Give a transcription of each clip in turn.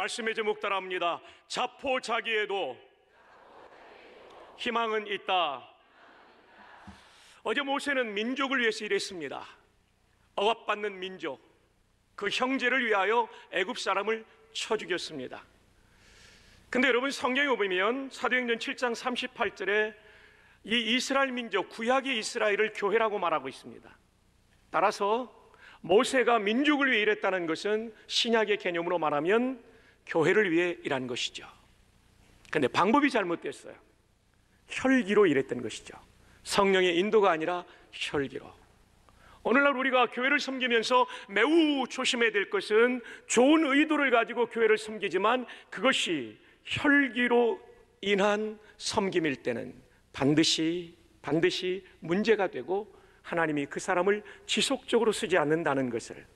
말씀의 제목 따라합니다. 자포자기에도 희망은 있다. 어제 모세는 민족을 위해서 일했습니다. 억압받는 민족, 그 형제를 위하여 애굽 사람을 쳐 죽였습니다. 근데 여러분, 성경에 보면 사도행전 7장 38절에 이 이스라엘 민족, 구약의 이스라엘을 교회라고 말하고 있습니다. 따라서 모세가 민족을 위해 일했다는 것은 신약의 개념으로 말하면 교회를 위해 일한 것이죠. 근데 방법이 잘못됐어요. 혈기로 일했던 것이죠. 성령의 인도가 아니라 혈기로. 오늘날 우리가 교회를 섬기면서 매우 조심해야 될 것은 좋은 의도를 가지고 교회를 섬기지만 그것이 혈기로 인한 섬김일 때는 반드시 문제가 되고 하나님이 그 사람을 지속적으로 쓰지 않는다는 것을,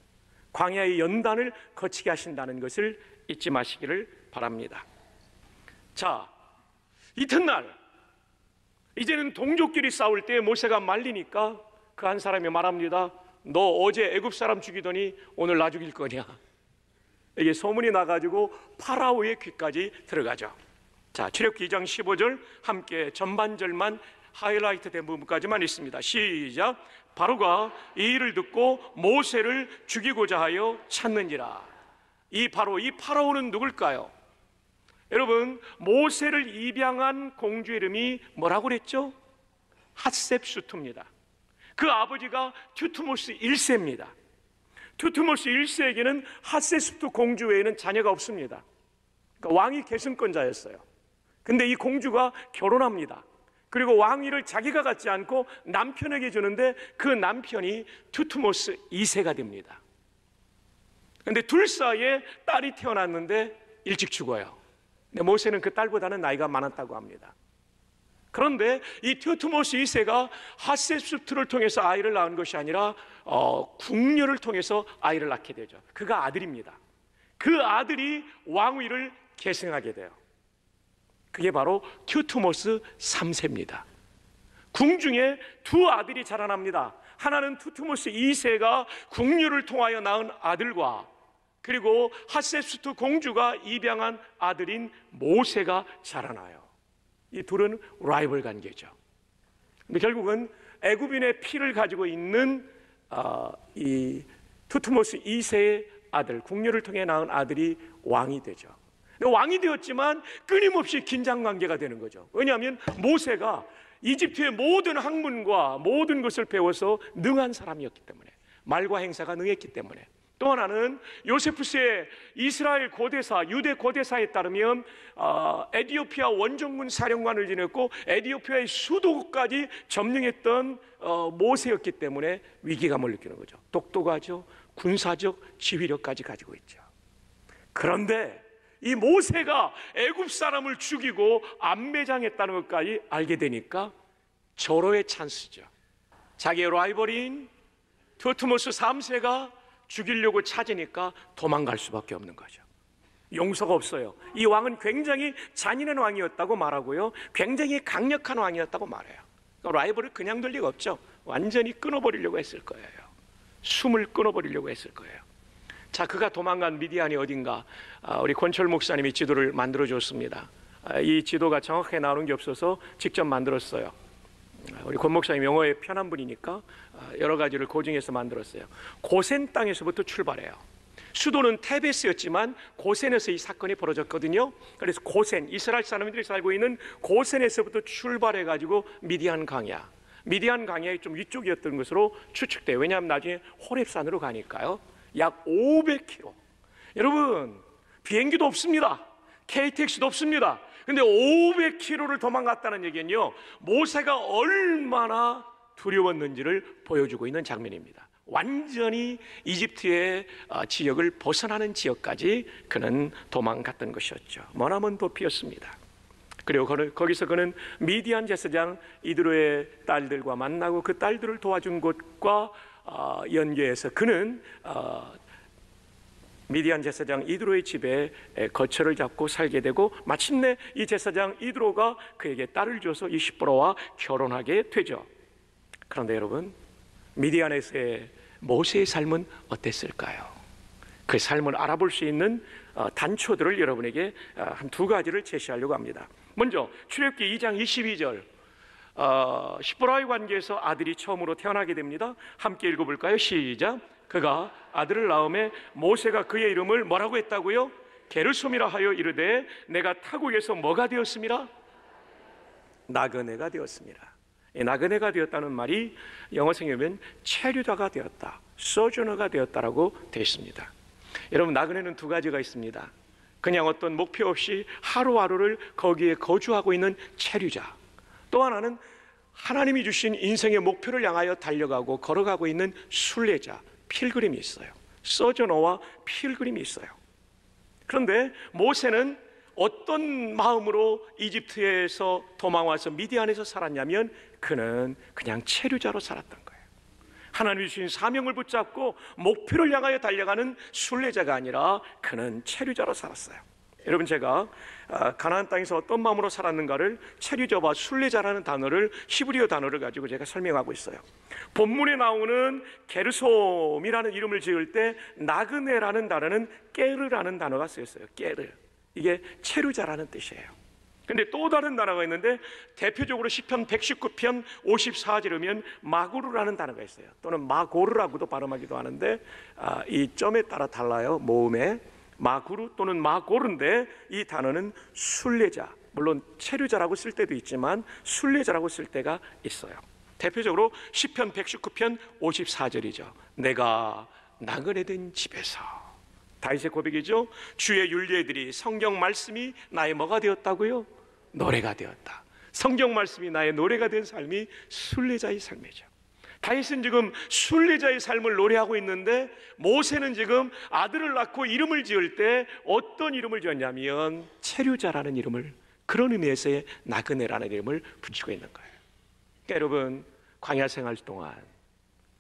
광야의 연단을 거치게 하신다는 것을 잊지 마시기를 바랍니다. 자, 이튿날 이제는 동족끼리 싸울 때 모세가 말리니까 그 한 사람이 말합니다. 너 어제 애굽 사람 죽이더니 오늘 나 죽일 거냐? 이게 소문이 나가지고 파라오의 귀까지 들어가죠. 자, 출애굽기 2장 15절 함께 전반절만 하이라이트 된 부분까지만 있습니다. 시작. 바로가 이 일을 듣고 모세를 죽이고자 하여 찾는지라. 이 파라오는 누굴까요? 여러분, 모세를 입양한 공주 이름이 뭐라고 그랬죠? 핫셉수트입니다. 그 아버지가 튜트모스 1세입니다. 튜트모스 1세에게는 핫셉수트 공주 외에는 자녀가 없습니다. 그러니까 왕위 계승권자였어요. 근데 이 공주가 결혼합니다. 그리고 왕위를 자기가 갖지 않고 남편에게 주는데 그 남편이 튜트모스 2세가 됩니다. 근데 둘 사이에 딸이 태어났는데 일찍 죽어요. 근데 모세는 그 딸보다는 나이가 많았다고 합니다. 그런데 이 튜트모스 2세가 핫셉수트를 통해서 아이를 낳은 것이 아니라 궁녀를 통해서 아이를 낳게 되죠. 그가 아들입니다. 그 아들이 왕위를 계승하게 돼요. 그게 바로 튜트모스 3세입니다. 궁중에 두 아들이 자라납니다. 하나는 튜트모스 2세가 궁녀를 통하여 낳은 아들과 그리고 핫셉수트 공주가 입양한 아들인 모세가 자라나요. 이 둘은 라이벌 관계죠. 근데 결국은 애굽인의 피를 가지고 있는 이 튜트모스 2세의 아들, 궁녀를 통해 낳은 아들이 왕이 되죠. 왕이 되었지만 끊임없이 긴장 관계가 되는 거죠. 왜냐하면 모세가 이집트의 모든 학문과 모든 것을 배워서 능한 사람이었기 때문에, 말과 행사가 능했기 때문에. 또 하나는 요세푸스의 이스라엘 고대사, 유대 고대사에 따르면 에티오피아 원정군 사령관을 지냈고 에티오피아의 수도까지 점령했던 모세였기 때문에 위기감을 느끼는 거죠. 똑똑하죠. 군사적 지휘력까지 가지고 있죠. 그런데 이 모세가 애굽 사람을 죽이고 암매장했다는 것까지 알게 되니까 절호의 찬스죠. 자기의 라이벌인 튜트모스 3세가 죽이려고 찾으니까 도망갈 수밖에 없는 거죠. 용서가 없어요. 이 왕은 굉장히 잔인한 왕이었다고 말하고요, 굉장히 강력한 왕이었다고 말해요. 그러니까 라이벌을 그냥 둘 리가 없죠. 완전히 끊어버리려고 했을 거예요. 숨을 끊어버리려고 했을 거예요. 자, 그가 도망간 미디안이 어딘가, 우리 권철 목사님이 지도를 만들어줬습니다. 이 지도가 정확하게 나오는 게 없어서 직접 만들었어요. 우리 권 목사님 영어에 편한 분이니까 여러 가지를 고증해서 만들었어요. 고센 땅에서부터 출발해요. 수도는 테베스였지만 고센에서 이 사건이 벌어졌거든요. 그래서 고센, 이스라엘 사람들이 살고 있는 고센에서부터 출발해가지고 미디안 강야의 좀 위쪽이었던 것으로 추측돼요. 왜냐하면 나중에 호렙산으로 가니까요. 약 500km. 여러분, 비행기도 없습니다. KTX도 없습니다. 근데 500km를 도망갔다는 얘기는요, 모세가 얼마나 두려웠는지를 보여주고 있는 장면입니다. 완전히 이집트의 지역을 벗어나는 지역까지 그는 도망갔던 것이었죠. 머나먼 도피였습니다. 그리고 거기서 그는 미디안 제사장 이드로의 딸들과 만나고 그 딸들을 도와준 곳과 연계해서 그는 미디안 제사장 이드로의 집에 거처를 잡고 살게 되고 마침내 이 제사장 이드로가 그에게 딸을 줘서 이 시므로와 결혼하게 되죠. 그런데 여러분, 미디안에서의 모세의 삶은 어땠을까요? 그 삶을 알아볼 수 있는 단초들을 여러분에게 한 두 가지를 제시하려고 합니다. 먼저 출애굽기 2장 22절, 십보라의 관계에서 아들이 처음으로 태어나게 됩니다. 함께 읽어볼까요? 시작. 그가 아들을 낳음에 모세가 그의 이름을 뭐라고 했다고요? 게르솜이라 하여 이르되 내가 타국에서 뭐가 되었습니다? 나그네가 되었습니다. 이 나그네가 되었다는 말이 영어 성경에는 체류자가 되었다, 소저너가 되었다라고 되어 있습니다. 여러분, 나그네는 두 가지가 있습니다. 그냥 어떤 목표 없이 하루하루를 거기에 거주하고 있는 체류자, 또 하나는 하나님이 주신 인생의 목표를 향하여 달려가고 걸어가고 있는 순례자, 필그림이 있어요. 소저너와 필그림이 있어요. 그런데 모세는 어떤 마음으로 이집트에서 도망와서 미디안에서 살았냐면 그는 그냥 체류자로 살았던 거예요. 하나님이 주신 사명을 붙잡고 목표를 향하여 달려가는 순례자가 아니라 그는 체류자로 살았어요. 여러분, 제가 가나안 땅에서 어떤 마음으로 살았는가를 체류자와 순례자라는 단어를, 히브리어 단어를 가지고 제가 설명하고 있어요. 본문에 나오는 게르솜이라는 이름을 지을 때 나그네라는 단어는 깨르라는 단어가 쓰였어요. 깨르, 이게 체류자라는 뜻이에요. 근데 또 다른 단어가 있는데 대표적으로 시편 119편 54절이면 마구르라는 단어가 있어요. 또는 마고르라고도 발음하기도 하는데 이 점에 따라 달라요. 모음에 마구르 또는 마고르인데 이 단어는 순례자, 물론 체류자라고 쓸 때도 있지만 순례자라고 쓸 때가 있어요. 대표적으로 시편 119편 54절이죠. 내가 나그네된 집에서, 다윗의 고백이죠. 주의 율례들이, 성경 말씀이 나의 뭐가 되었다고요? 노래가 되었다. 성경 말씀이 나의 노래가 된 삶이 순례자의 삶이죠. 다윗은 지금 순례자의 삶을 노래하고 있는데 모세는 지금 아들을 낳고 이름을 지을 때 어떤 이름을 지었냐면 체류자라는 이름을, 그런 의미에서의 나그네라는 이름을 붙이고 있는 거예요. 그러니까 여러분, 광야 생활 동안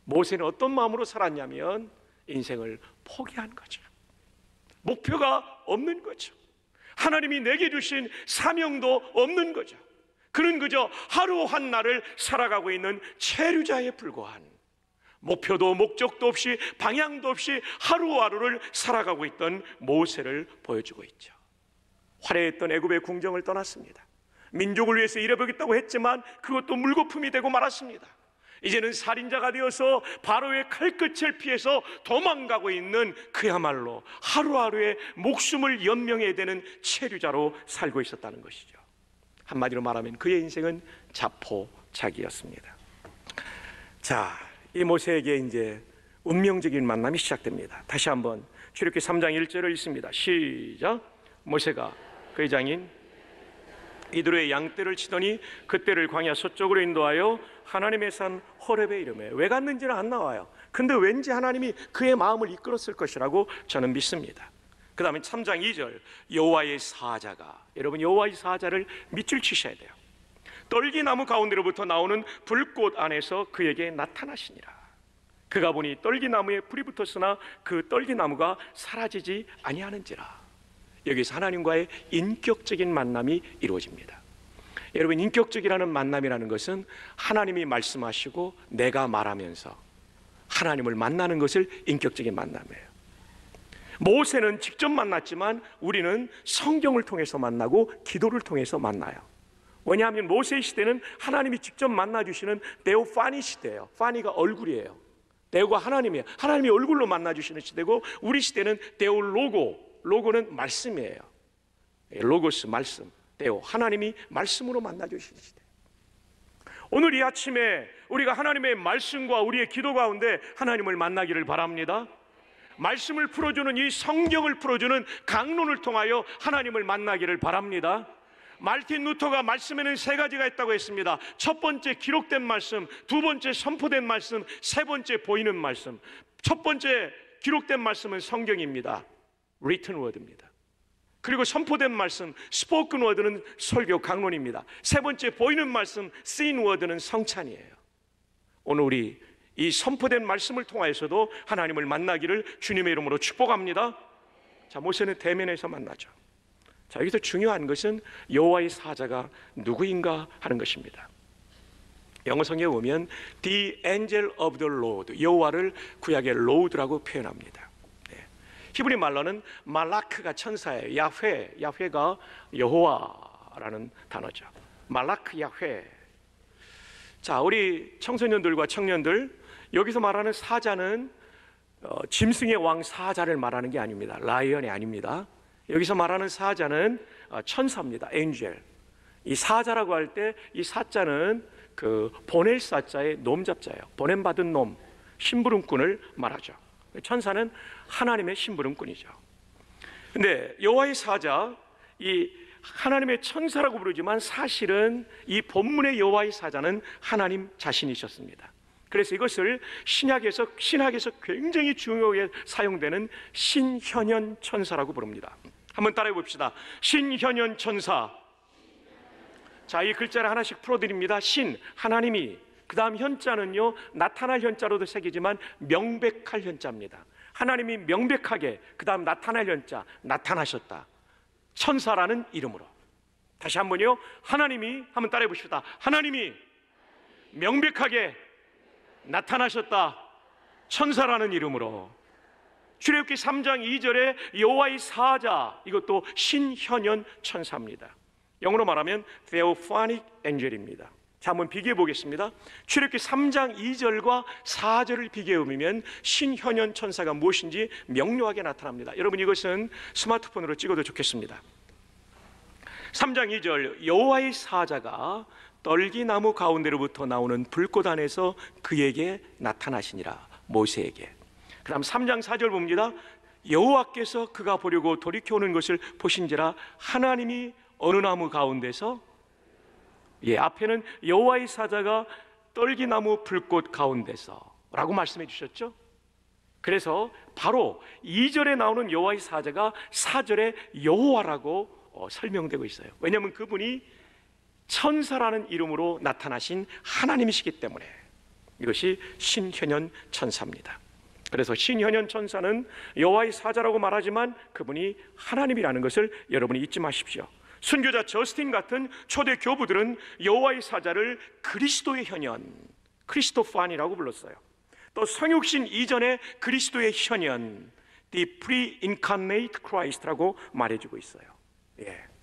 모세는 어떤 마음으로 살았냐면 인생을 포기한 거죠. 목표가 없는 거죠. 하나님이 내게 주신 사명도 없는 거죠. 그는 그저 하루 한 날을 살아가고 있는 체류자에 불과한, 목표도 목적도 없이 방향도 없이 하루하루를 살아가고 있던 모세를 보여주고 있죠. 화려했던 애굽의 궁정을 떠났습니다. 민족을 위해서 일해보겠다고 했지만 그것도 물거품이 되고 말았습니다. 이제는 살인자가 되어서 바로의 칼끝을 피해서 도망가고 있는 그야말로 하루하루의 목숨을 연명해야 되는 체류자로 살고 있었다는 것이죠. 한마디로 말하면 그의 인생은 자포자기였습니다. 자, 이 모세에게 이제 운명적인 만남이 시작됩니다. 다시 한번 출애굽기 3장 1절을 읽습니다. 시작. 모세가 그의 장인 이드로의 양떼를 치더니 그떼를 광야 서쪽으로 인도하여 하나님의 산 호렙에 이르매. 왜 갔는지는 안 나와요. 근데 왠지 하나님이 그의 마음을 이끌었을 것이라고 저는 믿습니다. 그 다음에 3장 2절, 여호와의 사자가, 여러분 여호와의 사자를 밑줄 치셔야 돼요. 떨기나무 가운데로부터 나오는 불꽃 안에서 그에게 나타나시니라. 그가 보니 떨기나무에 불이 붙었으나 그 떨기나무가 사라지지 아니하는지라. 여기서 하나님과의 인격적인 만남이 이루어집니다. 여러분, 인격적이라는 만남이라는 것은 하나님이 말씀하시고 내가 말하면서 하나님을 만나는 것을 인격적인 만남이에요. 모세는 직접 만났지만 우리는 성경을 통해서 만나고 기도를 통해서 만나요. 왜냐하면 모세의 시대는 하나님이 직접 만나주시는 데오파니 시대예요. 파니가 얼굴이에요. 데오가 하나님이에요. 하나님이 얼굴로 만나주시는 시대고, 우리 시대는 데오로고, 로고는 말씀이에요. 로고스, 말씀. 데오, 하나님이 말씀으로 만나주시는 시대. 오늘 이 아침에 우리가 하나님의 말씀과 우리의 기도 가운데 하나님을 만나기를 바랍니다. 말씀을 풀어주는 이 성경을 풀어주는 강론을 통하여 하나님을 만나기를 바랍니다. 말틴 루터가 말씀에는 세 가지가 있다고 했습니다. 첫 번째 기록된 말씀, 두 번째 선포된 말씀, 세 번째 보이는 말씀. 첫 번째 기록된 말씀은 성경입니다. written word입니다. 그리고 선포된 말씀, spoken word는 설교 강론입니다. 세 번째 보이는 말씀, seen word는 성찬이에요. 오늘 우리 이 선포된 말씀을 통하여서도 하나님을 만나기를 주님의 이름으로 축복합니다. 자, 모세는 대면에서 만나죠. 자, 여기서 중요한 것은 여호와의 사자가 누구인가 하는 것입니다. 영어 성경에 보면 The angel of the Lord, 여호와를 구약의 Lord라고 표현합니다. 히브리 말로는 말라크가 천사예요. 야훼가 여호와라는 단어죠. 말라크 야훼. 자, 우리 청소년들과 청년들, 여기서 말하는 사자는 짐승의 왕 사자를 말하는 게 아닙니다. 라이언이 아닙니다. 여기서 말하는 사자는 천사입니다. 엔젤. 이 사자라고 할 때 이 사자는 그 보낼 사자의 놈잡자예요. 보냄받은 놈, 심부름꾼을 말하죠. 천사는 하나님의 심부름꾼이죠. 근데 여호와의 사자, 이 하나님의 천사라고 부르지만 사실은 이 본문의 여호와의 사자는 하나님 자신이셨습니다. 그래서 이것을 신약에서 굉장히 중요하게 사용되는 신현현 천사라고 부릅니다. 한번 따라해 봅시다. 신현현 천사. 자, 이 글자를 하나씩 풀어드립니다. 신, 하나님이. 그 다음 현자는요, 나타날 현자로도 새기지만 명백할 현자입니다. 하나님이 명백하게, 그 다음 나타날 현자, 나타나셨다. 천사라는 이름으로. 다시 한번요. 하나님이, 한번 따라해 봅시다. 하나님이 명백하게 나타나셨다. 천사라는 이름으로. 출애굽기 3장 2절에 여호와의 사자, 이것도 신현현 천사입니다. 영어로 말하면 Theophanic Angel입니다. 자, 한번 비교해 보겠습니다. 출애굽기 3장 2절과 4절을 비교해 보면 신현현 천사가 무엇인지 명료하게 나타납니다. 여러분, 이것은 스마트폰으로 찍어도 좋겠습니다. 3장 2절, 여호와의 사자가 떨기나무 가운데로부터 나오는 불꽃 안에서 그에게 나타나시니라. 모세에게. 그 다음 3장 4절 봅니다. 여호와께서 그가 보려고 돌이켜 오는 것을 보신지라 하나님이 어느 나무 가운데서, 앞에는 여호와의 사자가 떨기나무 불꽃 가운데서 라고 말씀해 주셨죠. 그래서 바로 2절에 나오는 여호와의 사자가 4절에 여호와라고 설명되고 있어요. 왜냐하면 그분이 천사라는 이름으로 나타나신 하나님이시기 때문에. 이것이 신현현 천사입니다. 그래서 신현현 천사는 여호와의 사자라고 말하지만 그분이 하나님이라는 것을 여러분이 잊지 마십시오. 순교자 저스틴 같은 초대 교부들은 여호와의 사자를 그리스도의 현현, 크리스토판이라고 불렀어요. 또 성육신 이전에 그리스도의 현현, the pre-incarnate Christ라고 말해주고 있어요.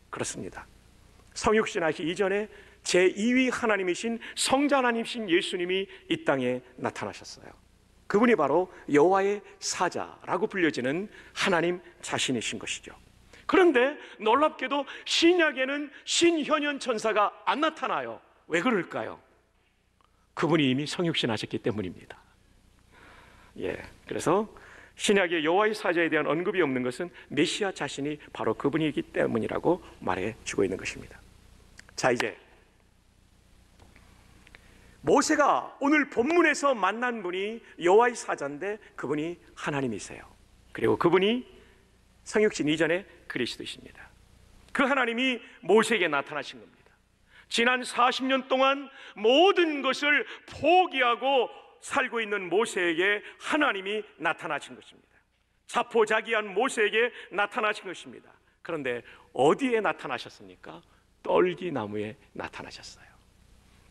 그렇습니다. 성육신하기 이전에 제2위 하나님이신 성자 하나님이신 예수님이 이 땅에 나타나셨어요. 그분이 바로 여호와의 사자라고 불려지는 하나님 자신이신 것이죠. 그런데 놀랍게도 신약에는 신현현 천사가 안 나타나요. 왜 그럴까요? 그분이 이미 성육신 하셨기 때문입니다. 그래서 신약에 여호와의 사자에 대한 언급이 없는 것은 메시아 자신이 바로 그분이기 때문이라고 말해주고 있는 것입니다. 자, 이제 모세가 오늘 본문에서 만난 분이 여호와의 사자인데 그분이 하나님이세요. 그리고 그분이 성육신 이전에 그리스도이십니다. 그 하나님이 모세에게 나타나신 겁니다. 지난 40년 동안 모든 것을 포기하고 살고 있는 모세에게 하나님이 나타나신 것입니다. 자포자기한 모세에게 나타나신 것입니다. 그런데 어디에 나타나셨습니까? 떨기나무에 나타나셨어요.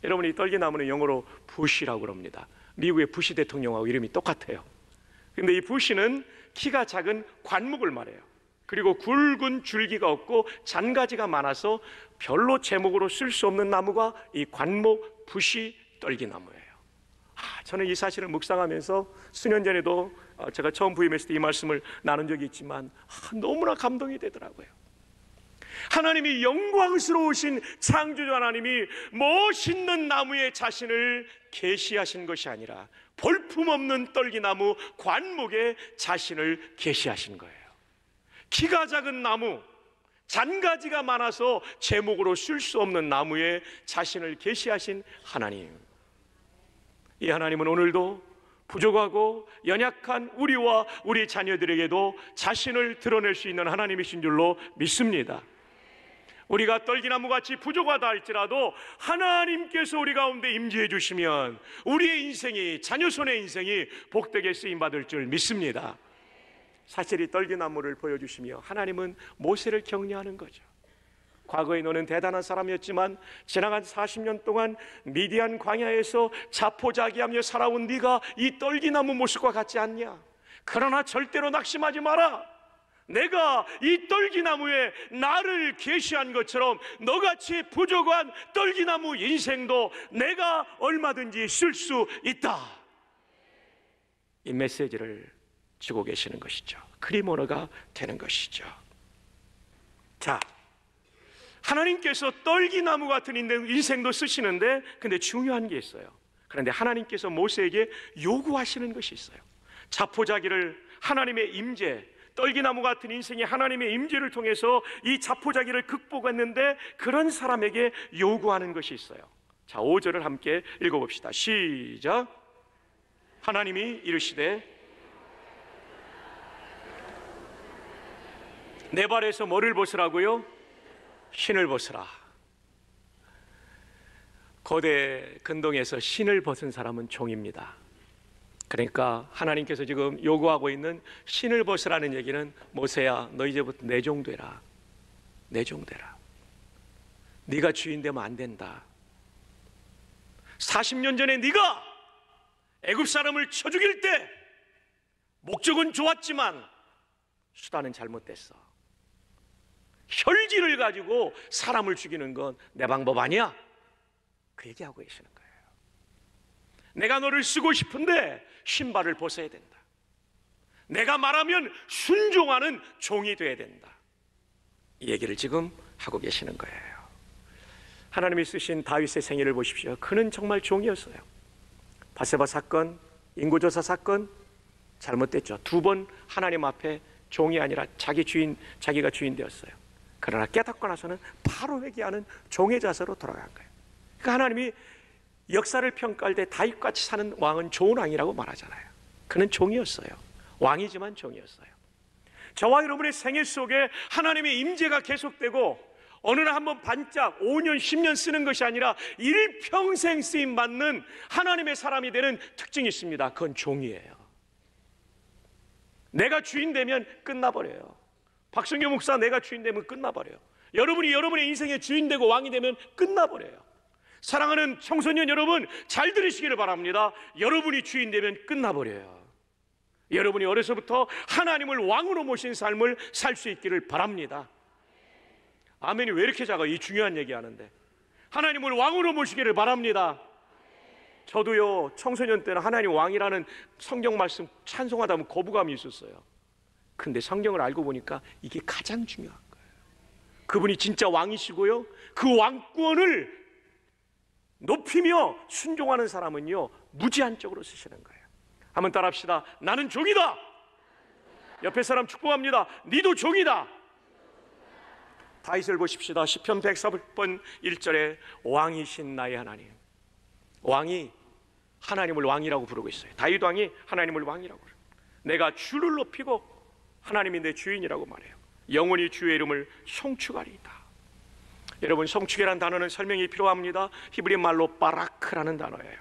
여러분, 이 떨기나무는 영어로 부시라고 합니다. 미국의 부시 대통령하고 이름이 똑같아요. 그런데 이 부시는 키가 작은 관목을 말해요. 그리고 굵은 줄기가 없고 잔가지가 많아서 별로 제목으로 쓸 수 없는 나무가 이 관목 부시 떨기나무예요. 저는 이 사실을 묵상하면서 수년 전에도 제가 처음 부임했을 때 이 말씀을 나눈 적이 있지만 너무나 감동이 되더라고요. 하나님이 영광스러우신 창조주 하나님이 멋있는 나무에 자신을 계시하신 것이 아니라 볼품없는 떨기나무 관목에 자신을 계시하신 거예요. 키가 작은 나무, 잔가지가 많아서 제목으로 쓸 수 없는 나무에 자신을 계시하신 하나님. 이 하나님은 오늘도 부족하고 연약한 우리와 우리 자녀들에게도 자신을 드러낼 수 있는 하나님이신 줄로 믿습니다. 우리가 떨기나무같이 부족하다 할지라도 하나님께서 우리 가운데 임재해 주시면 우리의 인생이, 자녀 손의 인생이 복되게 쓰임받을 줄 믿습니다. 사실 이 떨기나무를 보여주시며 하나님은 모세를 격려하는 거죠. 과거에 너는 대단한 사람이었지만 지나간 40년 동안 미디안 광야에서 자포자기하며 살아온 네가 이 떨기나무 모습과 같지 않냐? 그러나 절대로 낙심하지 마라. 내가 이 떨기나무에 나를 계시한 것처럼 너같이 부족한 떨기나무 인생도 내가 얼마든지 쓸 수 있다. 이 메시지를 주고 계시는 것이죠. 크리모너가 되는 것이죠. 자, 하나님께서 떨기나무 같은 인생도 쓰시는데, 근데 중요한 게 있어요. 그런데 하나님께서 모세에게 요구하시는 것이 있어요. 자포자기를 하나님의 임재, 떨기나무 같은 인생이 하나님의 임재를 통해서 이 자포자기를 극복했는데, 그런 사람에게 요구하는 것이 있어요. 자, 5절을 함께 읽어봅시다. 시작. 하나님이 이르시되 내 발에서 뭐를 벗으라고요? 신을 벗으라. 거대 근동에서 신을 벗은 사람은 종입니다. 그러니까 하나님께서 지금 요구하고 있는 신을 벗으라는 얘기는, 모세야, 너 이제부터 내 종 되라. 내 종 되라. 네가 주인 되면 안 된다. 40년 전에 네가 애굽 사람을 쳐 죽일 때 목적은 좋았지만 수단은 잘못됐어. 혈기를 가지고 사람을 죽이는 건 내 방법 아니야. 그 얘기하고 계시는 거예요. 내가 너를 쓰고 싶은데 신발을 벗어야 된다. 내가 말하면 순종하는 종이 돼야 된다. 이 얘기를 지금 하고 계시는 거예요. 하나님이 쓰신 다윗의 생애를 보십시오. 그는 정말 종이었어요. 바세바 사건, 인구조사 사건 잘못됐죠. 2번 하나님 앞에 종이 아니라 자기가 주인 되었어요. 그러나 깨닫고 나서는 바로 회개하는 종의 자세로 돌아간 거예요. 그러니까 하나님이 역사를 평가할 때 다윗같이 사는 왕은 좋은 왕이라고 말하잖아요. 그는 종이었어요. 왕이지만 종이었어요. 저와 여러분의 생애 속에 하나님의 임재가 계속되고, 어느 날 한번 반짝 5년 10년 쓰는 것이 아니라 일평생 쓰임받는 하나님의 사람이 되는 특징이 있습니다. 그건 종이에요. 내가 주인 되면 끝나버려요. 박성규 목사, 내가 주인 되면 끝나버려요. 여러분이 여러분의 인생의 주인 되고 왕이 되면 끝나버려요. 사랑하는 청소년 여러분, 잘 들으시기를 바랍니다. 여러분이 주인 되면 끝나버려요. 여러분이 어려서부터 하나님을 왕으로 모신 삶을 살 수 있기를 바랍니다. 아멘이 왜 이렇게 작아? 이 중요한 얘기 하는데. 하나님을 왕으로 모시기를 바랍니다. 저도요, 청소년 때는 하나님 왕이라는 성경 말씀 찬송하다 보면 거부감이 있었어요. 근데 성경을 알고 보니까 이게 가장 중요한 거예요. 그분이 진짜 왕이시고요, 그 왕권을 높이며 순종하는 사람은요, 무제한적으로 쓰시는 거예요. 한번 따라합시다. 나는 종이다. 옆에 사람 축복합니다. 니도 종이다. 다윗을 보십시다. 시편 104편 1절에 왕이신 나의 하나님. 왕이 하나님을 왕이라고 부르고 있어요. 다윗 왕이 하나님을 왕이라고 그래요. 내가 주를 높이고 하나님이 내 주인이라고 말해요. 영원히 주의 이름을 송축하리이다. 여러분, 송축이라는 단어는 설명이 필요합니다. 히브리 말로 바라크라는 단어예요.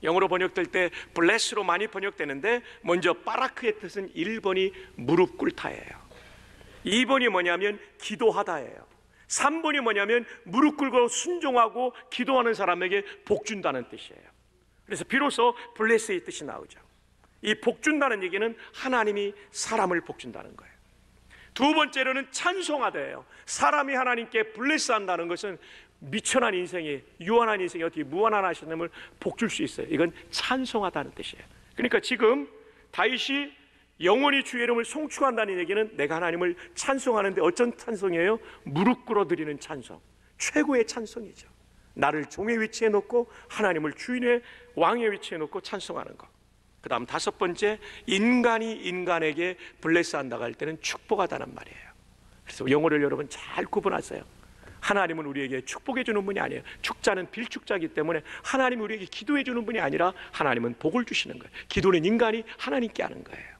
영어로 번역될 때 bless로 많이 번역되는데, 먼저 바라크의 뜻은 1번이 무릎 꿇다예요. 2번이 뭐냐면 기도하다예요. 3번이 뭐냐면 무릎 꿇고 순종하고 기도하는 사람에게 복 준다는 뜻이에요. 그래서 비로소 블레스의 뜻이 나오죠. 이 복 준다는 얘기는 하나님이 사람을 복 준다는 거예요. 두 번째로는 찬송하다예요. 사람이 하나님께 블레스한다는 것은 미천한 인생이, 유한한 인생이 어떻게 무한한 하시님을 복 줄 수 있어요. 이건 찬송하다는 뜻이에요. 그러니까 지금 다윗이 영원히 주의 이름을 송축한다는 얘기는 내가 하나님을 찬송하는데, 어떤 찬송이에요? 무릎 꿇어 드리는 찬송, 최고의 찬송이죠. 나를 종의 위치에 놓고 하나님을 주인의 왕의 위치에 놓고 찬송하는 것. 그 다음 5번째, 인간이 인간에게 블레스한다고 할 때는 축복하다는 말이에요. 그래서 영어를 여러분 잘 구분하세요. 하나님은 우리에게 축복해 주는 분이 아니에요. 축자는 빌축자이기 때문에 하나님이 우리에게 기도해 주는 분이 아니라 하나님은 복을 주시는 거예요. 기도는 인간이 하나님께 하는 거예요.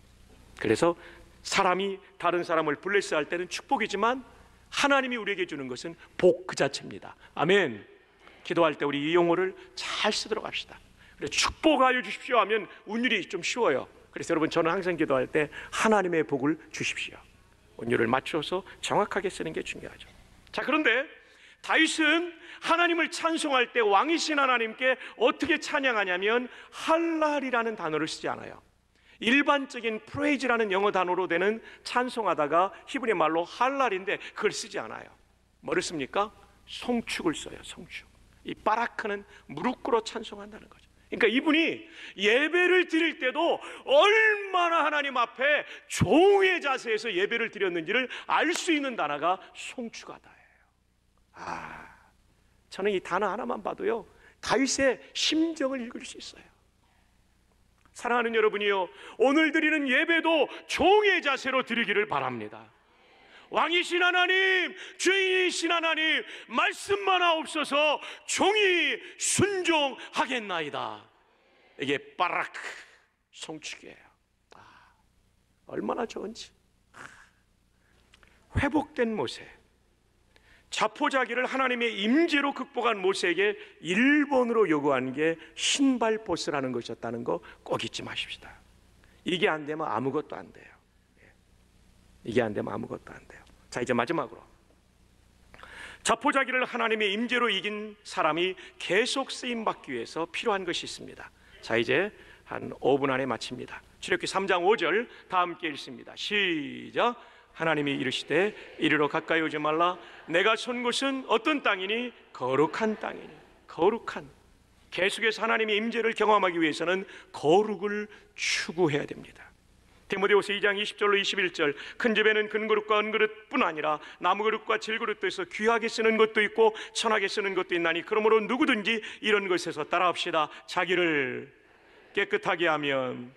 그래서 사람이 다른 사람을 블레스할 때는 축복이지만, 하나님이 우리에게 주는 것은 복 그 자체입니다. 아멘. 기도할 때 우리 이 용어를 잘 쓰도록 합시다. 축복하여 주십시오 하면 운율이 좀 쉬워요. 그래서 여러분, 저는 항상 기도할 때 하나님의 복을 주십시오, 운율을 맞춰서 정확하게 쓰는 게 중요하죠. 자, 그런데 다윗은 하나님을 찬송할 때 왕이신 하나님께 어떻게 찬양하냐면 할랄이라는 단어를 쓰지 않아요. 일반적인 프레이즈라는 영어 단어로 되는 찬송하다가 히브리 말로 할랄인데 그걸 쓰지 않아요. 뭐를 씁니까? 송축을 써요. 송축. 이 바라크는 무릎 꿇어 찬송한다는 거죠. 그러니까 이분이 예배를 드릴 때도 얼마나 하나님 앞에 종의 자세에서 예배를 드렸는지를 알 수 있는 단어가 송축하다예요. 저는 이 단어 하나만 봐도요, 다윗의 심정을 읽을 수 있어요. 사랑하는 여러분이요, 오늘 드리는 예배도 종의 자세로 드리기를 바랍니다. 왕이신 하나님, 주인이신 하나님, 말씀만 하옵소서. 종이 순종하겠나이다. 이게 바라크, 송축이에요. 얼마나 좋은지. 회복된 모세, 자포자기를 하나님의 임재로 극복한 모세에게 1번으로 요구한 게 신발 보스라는 것이었다는 거 꼭 잊지 마십시다. 이게 안 되면 아무것도 안 돼요. 이게 안 되면 아무것도 안 돼요. 자, 이제 마지막으로, 자포자기를 하나님의 임재로 이긴 사람이 계속 쓰임받기 위해서 필요한 것이 있습니다. 자, 이제 한 5분 안에 마칩니다. 출애굽기 3장 5절 다 함께 읽습니다. 시작. 하나님이 이르시되 이리로 가까이 오지 말라. 내가 선 곳은 어떤 땅이니? 거룩한 땅이니. 거룩한. 계속해서 하나님의 임재를 경험하기 위해서는 거룩을 추구해야 됩니다. 디모데후서 2장 20절로 21절, 큰 집에는 큰 그릇과 은그릇뿐 아니라 나무 그릇과 질그릇도 있어 귀하게 쓰는 것도 있고 천하게 쓰는 것도 있나니 그러므로 누구든지 이런 것에서 따라합시다. 자기를 깨끗하게 하면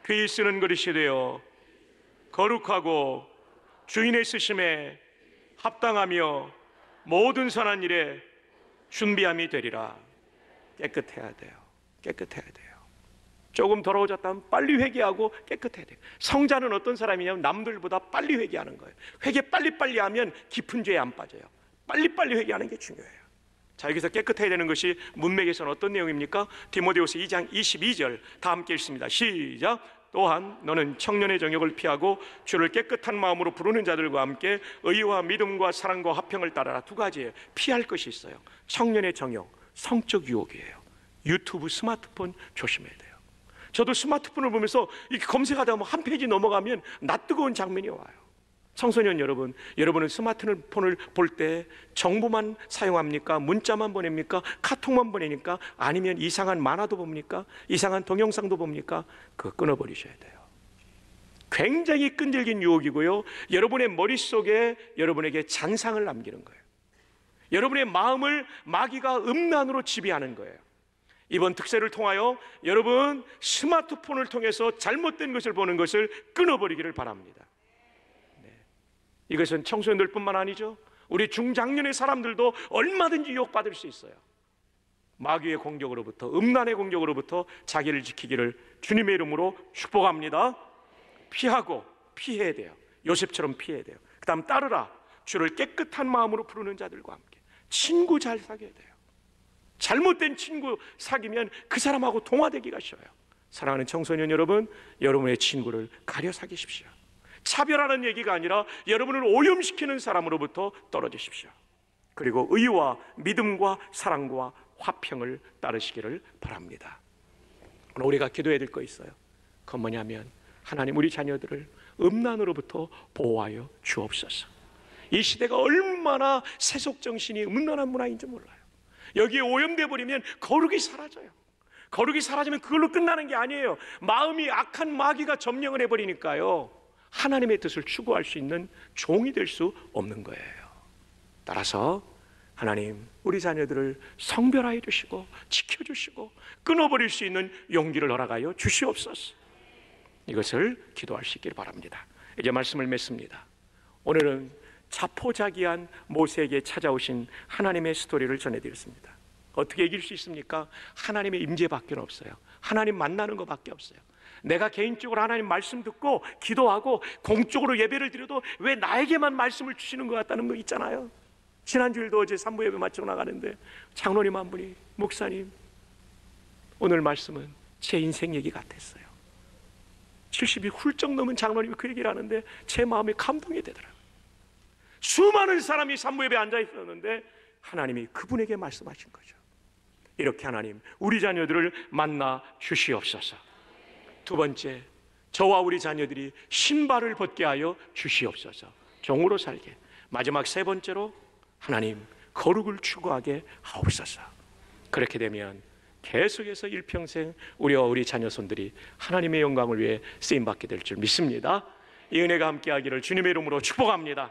귀히 쓰는 그릇이 되어 거룩하고 주인의 쓰심에 합당하며 모든 선한 일에 준비함이 되리라. 깨끗해야 돼요. 깨끗해야 돼요. 조금 더러워졌다면 빨리 회개하고 깨끗해야 돼요. 성자는 어떤 사람이냐면 남들보다 빨리 회개하는 거예요. 회개 빨리빨리 하면 깊은 죄에 안 빠져요. 빨리빨리 회개하는 게 중요해요. 자, 여기서 깨끗해야 되는 것이 문맥에서는 어떤 내용입니까? 디모데후서 2장 22절 다 함께 읽습니다. 시작. 또한 너는 청년의 정욕을 피하고 주를 깨끗한 마음으로 부르는 자들과 함께 의와 믿음과 사랑과 화평을 따라라. 두 가지예요. 피할 것이 있어요. 청년의 정욕, 성적 유혹이에요. 유튜브, 스마트폰 조심해야 돼요. 저도 스마트폰을 보면서 이렇게 검색하다 보면 한 페이지 넘어가면 낯뜨거운 장면이 와요. 청소년 여러분, 여러분은 스마트폰을 볼 때 정보만 사용합니까? 문자만 보냅니까? 카톡만 보내니까? 아니면 이상한 만화도 봅니까? 이상한 동영상도 봅니까? 그거 끊어버리셔야 돼요. 굉장히 끈질긴 유혹이고요, 여러분의 머릿속에 여러분에게 잔상을 남기는 거예요. 여러분의 마음을 마귀가 음란으로 지배하는 거예요. 이번 특세를 통하여 여러분 스마트폰을 통해서 잘못된 것을 보는 것을 끊어버리기를 바랍니다. 이것은 청소년들뿐만 아니죠, 우리 중장년의 사람들도 얼마든지 유혹받을 수 있어요. 마귀의 공격으로부터, 음란의 공격으로부터 자기를 지키기를 주님의 이름으로 축복합니다. 피하고 피해야 돼요. 요셉처럼 피해야 돼요. 그 다음 따르라. 주를 깨끗한 마음으로 부르는 자들과 함께. 친구 잘 사귀어야 돼요. 잘못된 친구 사귀면 그 사람하고 통화되기가 쉬워요. 사랑하는 청소년 여러분, 여러분의 친구를 가려 사귀십시오. 차별하는 얘기가 아니라 여러분을 오염시키는 사람으로부터 떨어지십시오. 그리고 의와 믿음과 사랑과 화평을 따르시기를 바랍니다. 오늘 우리가 기도해야 될 거 있어요. 그건 뭐냐면, 하나님 우리 자녀들을 음란으로부터 보호하여 주옵소서. 이 시대가 얼마나 세속정신이 음란한 문화인지 몰라요. 여기에 오염돼 버리면 거룩이 사라져요. 거룩이 사라지면 그걸로 끝나는 게 아니에요. 마음이 악한 마귀가 점령을 해버리니까요, 하나님의 뜻을 추구할 수 있는 종이 될 수 없는 거예요. 따라서 하나님 우리 자녀들을 성별하여 주시고 지켜주시고 끊어버릴 수 있는 용기를 허락하여 주시옵소서. 이것을 기도할 수 있기를 바랍니다. 이제 말씀을 맺습니다. 오늘은 자포자기한 모세에게 찾아오신 하나님의 스토리를 전해드렸습니다. 어떻게 이길 수 있습니까? 하나님의 임재밖에 없어요. 하나님 만나는 것밖에 없어요. 내가 개인적으로 하나님 말씀 듣고 기도하고 공적으로 예배를 드려도 왜 나에게만 말씀을 주시는 것 같다는 거 있잖아요. 지난주일도 어제 산부 예배 마치고 나가는데 장로님 한 분이, 목사님 오늘 말씀은 제 인생 얘기 같았어요. 70이 훌쩍 넘은 장로님이 그 얘기를 하는데 제 마음이 감동이 되더라고요. 수많은 사람이 산부 예배에 앉아 있었는데 하나님이 그분에게 말씀하신 거죠. 이렇게 하나님 우리 자녀들을 만나 주시옵소서. 두 번째, 저와 우리 자녀들이 신발을 벗게 하여 주시옵소서. 종으로 살게. 마지막 세 번째로 하나님 거룩을 추구하게 하옵소서. 그렇게 되면 계속해서 일평생 우리와 우리 자녀손들이 하나님의 영광을 위해 쓰임받게 될 줄 믿습니다. 이 은혜가 함께하기를 주님의 이름으로 축복합니다.